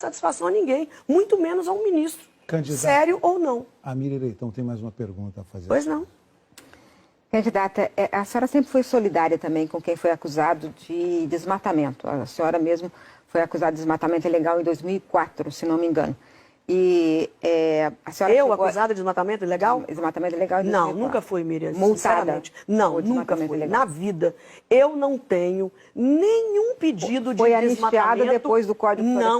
satisfação a ninguém, muito menos a um ministro, Candidata, sério ou não. A Miriam Leitão tem mais uma pergunta a fazer. Pois não. Candidata, a senhora sempre foi solidária também com quem foi acusado de desmatamento. A senhora mesmo foi acusada de desmatamento ilegal em 2004, se não me engano. E a senhora acusada de desmatamento ilegal? Desmatamento ilegal em 2004. Não, nunca fui, Miriam, multada? sinceramente. Não, nunca fui. Ilegal. Na vida, eu não tenho nenhum pedido de foi desmatamento. Foi anistiada depois do Código Florestal?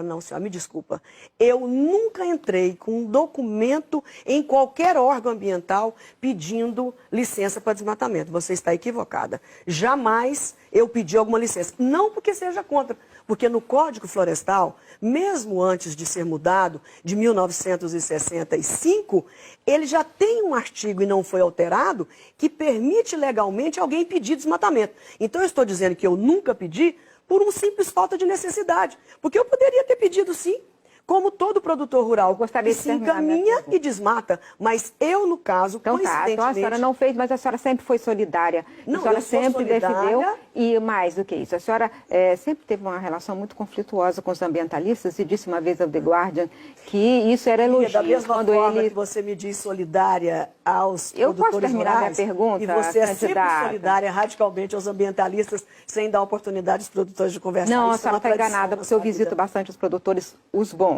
Não, senhora, me desculpa. Eu nunca entrei com um documento em qualquer órgão ambiental pedindo licença para desmatamento. Você está equivocada. Jamais eu pedi alguma licença. Não porque seja contra, porque no Código Florestal, mesmo antes de ser mudado, de 1965, ele já tem um artigo, e não foi alterado, que permite legalmente alguém pedir desmatamento. Então eu estou dizendo que eu nunca pedi por uma simples falta de necessidade. Porque eu poderia ter pedido sim, como todo produtor rural que se encaminha e desmata. Mas eu, no caso, coincidentemente... Então a senhora não fez, mas a senhora sempre foi solidária. Não, a senhora sempre defendeu. E mais do que isso, a senhora sempre teve uma relação muito conflituosa com os ambientalistas e disse uma vez ao The Guardian que isso era elogio. Da mesma forma que você me diz solidária aos produtores rurais, minha pergunta, e você é sempre solidária radicalmente aos ambientalistas, sem dar oportunidade aos produtores de conversar. Não, a senhora está enganada, porque eu visito bastante os produtores, os bons.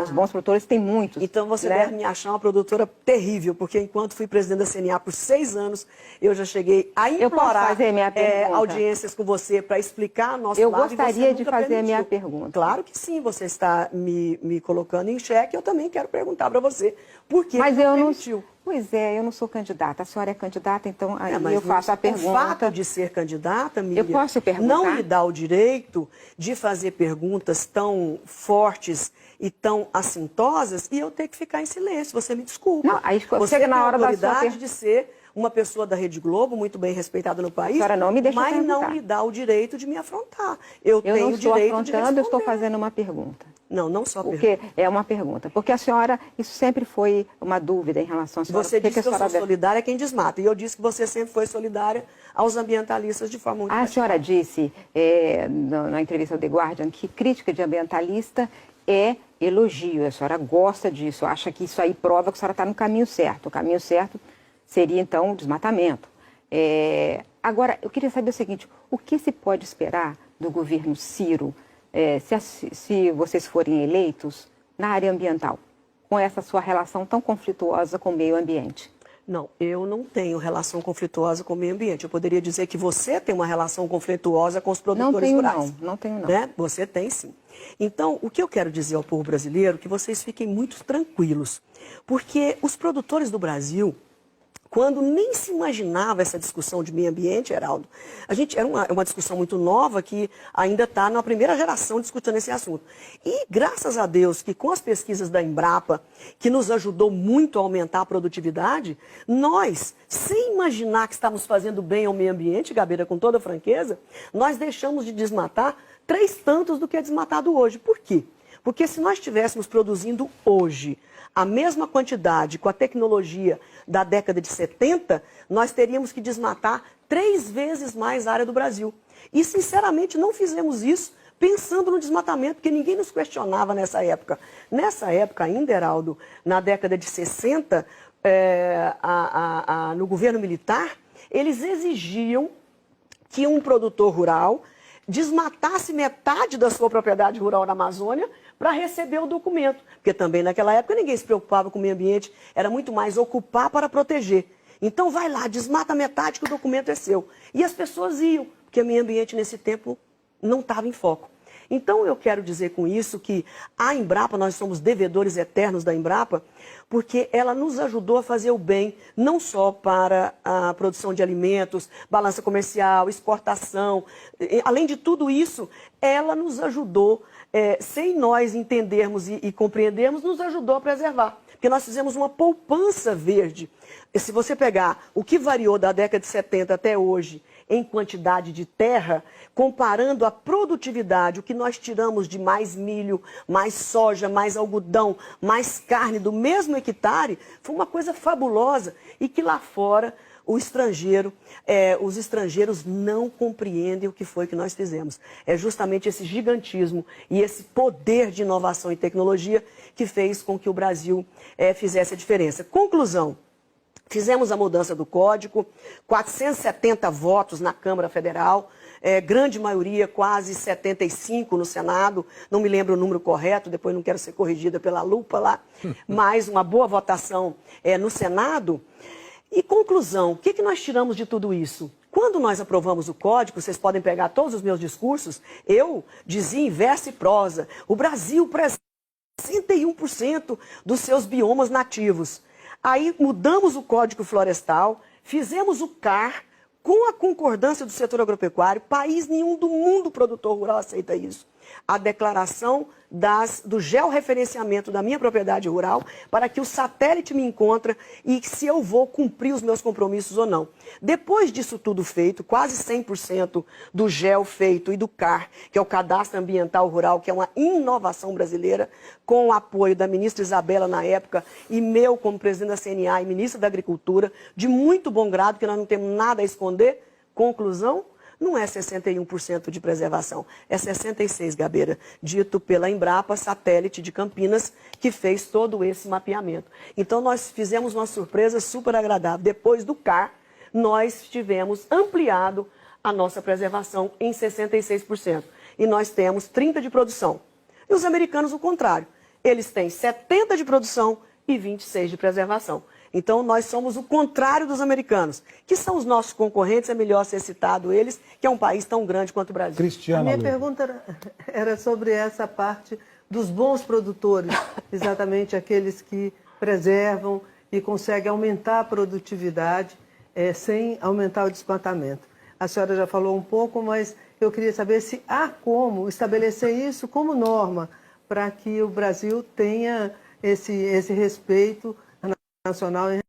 Os bons produtores têm muitos. Então você deve me achar uma produtora terrível, porque enquanto fui presidente da CNA por 6 anos, eu já cheguei a implorar audiências com você para explicar nosso lado. Eu gostaria de fazer a minha pergunta. Claro que sim, você está me colocando em xeque, eu também quero perguntar para você por que mas não eu permitiu. Pois é, eu não sou candidata. A senhora é candidata, então aí eu faço a pergunta. O fato de ser candidata, Miriam, eu posso perguntar? Não lhe dá o direito de fazer perguntas tão fortes e tão assintosas e eu ter que ficar em silêncio. Você me desculpa. Não, aí você chega na hora tem a da autoridade de ser uma pessoa da Rede Globo, muito bem respeitada no país, a senhora não me deixa mas perguntar. não me dá o direito de me afrontar. Eu tenho não o estou direito afrontando, de responder. eu estou fazendo uma pergunta. Não só pergunta. Porque é uma pergunta. Porque a senhora, isso sempre foi uma dúvida em relação à senhora. Você disse que eu sou solidária a quem desmata. E eu disse que você sempre foi solidária aos ambientalistas de forma muito A senhora disse na entrevista ao The Guardian que crítica de ambientalista é elogio. A senhora gosta disso, acha que isso aí prova que a senhora está no caminho certo. O caminho certo seria, então, o desmatamento. Agora, eu queria saber o seguinte, o que se pode esperar do governo Ciro se vocês forem eleitos na área ambiental, com essa sua relação tão conflituosa com o meio ambiente? Não, eu não tenho relação conflituosa com o meio ambiente. Eu poderia dizer que você tem uma relação conflituosa com os produtores rurais. Não tenho não. Né? Você tem sim. Então, o que eu quero dizer ao povo brasileiro é que vocês fiquem muito tranquilos, porque os produtores do Brasil, quando nem se imaginava essa discussão de meio ambiente, Heraldo, era uma discussão muito nova que ainda está na primeira geração discutindo esse assunto. E graças a Deus que com as pesquisas da Embrapa, que nos ajudou muito a aumentar a produtividade, nós, sem imaginar que estamos fazendo bem ao meio ambiente, Gabeira, com toda franqueza, nós deixamos de desmatar 3 tantos do que é desmatado hoje. Por quê? Porque se nós estivéssemos produzindo hoje a mesma quantidade com a tecnologia da década de 70, nós teríamos que desmatar 3 vezes mais a área do Brasil. E, sinceramente, não fizemos isso pensando no desmatamento, porque ninguém nos questionava nessa época. Nessa época ainda, Heraldo, na década de 60, no governo militar, eles exigiam que um produtor rural desmatasse metade da sua propriedade rural na Amazônia para receber o documento. Porque também naquela época ninguém se preocupava com o meio ambiente, era muito mais ocupar para proteger. Então vai lá, desmata metade que o documento é seu. E as pessoas iam, porque o meio ambiente nesse tempo não estava em foco. Então eu quero dizer com isso que a Embrapa, nós somos devedores eternos da Embrapa, porque ela nos ajudou a fazer o bem, não só para a produção de alimentos, balança comercial, exportação. Além de tudo isso, ela nos ajudou, sem nós entendermos e compreendermos, nos ajudou a preservar. Porque nós fizemos uma poupança verde. E se você pegar o que variou da década de 70 até hoje em quantidade de terra, comparando a produtividade, o que nós tiramos de mais milho, mais soja, mais algodão, mais carne do mesmo hectare, foi uma coisa fabulosa e que lá fora os estrangeiros não compreendem o que foi que nós fizemos. É justamente esse gigantismo e esse poder de inovação e tecnologia que fez com que o Brasil fizesse a diferença. Conclusão. Fizemos a mudança do código, 470 votos na Câmara Federal, grande maioria, quase 75 no Senado, não me lembro o número correto, depois não quero ser corrigida pela lupa lá, mas uma boa votação no Senado. E conclusão, o que nós tiramos de tudo isso? Quando nós aprovamos o código, vocês podem pegar todos os meus discursos, eu dizia em verso e prosa, o Brasil preserva 61% dos seus biomas nativos. Aí mudamos o Código Florestal, fizemos o CAR, com a concordância do setor agropecuário, país nenhum do mundo produtor rural aceita isso. A declaração do georreferenciamento da minha propriedade rural para que o satélite me encontre e se eu vou cumprir os meus compromissos ou não. Depois disso tudo feito, quase 100% do GEO feito e do CAR, que é o Cadastro Ambiental Rural, que é uma inovação brasileira, com o apoio da ministra Isabela na época e meu como presidente da CNA e ministra da Agricultura, de muito bom grado, que nós não temos nada a esconder. Conclusão? Não é 61% de preservação, é 66%, Gabeira, dito pela Embrapa, satélite de Campinas, que fez todo esse mapeamento. Então, nós fizemos uma surpresa super agradável. Depois do CAR, nós tivemos ampliado a nossa preservação em 66%. E nós temos 30% de produção. E os americanos, o contrário. Eles têm 70% de produção e 26% de preservação. Então, nós somos o contrário dos americanos, que são os nossos concorrentes, é melhor ser citado eles, que é um país tão grande quanto o Brasil. Cristiana, a minha pergunta era sobre essa parte dos bons produtores, exatamente aqueles que preservam e conseguem aumentar a produtividade sem aumentar o desmatamento. A senhora já falou um pouco, mas eu queria saber se há como estabelecer isso como norma para que o Brasil tenha esse respeito nacional em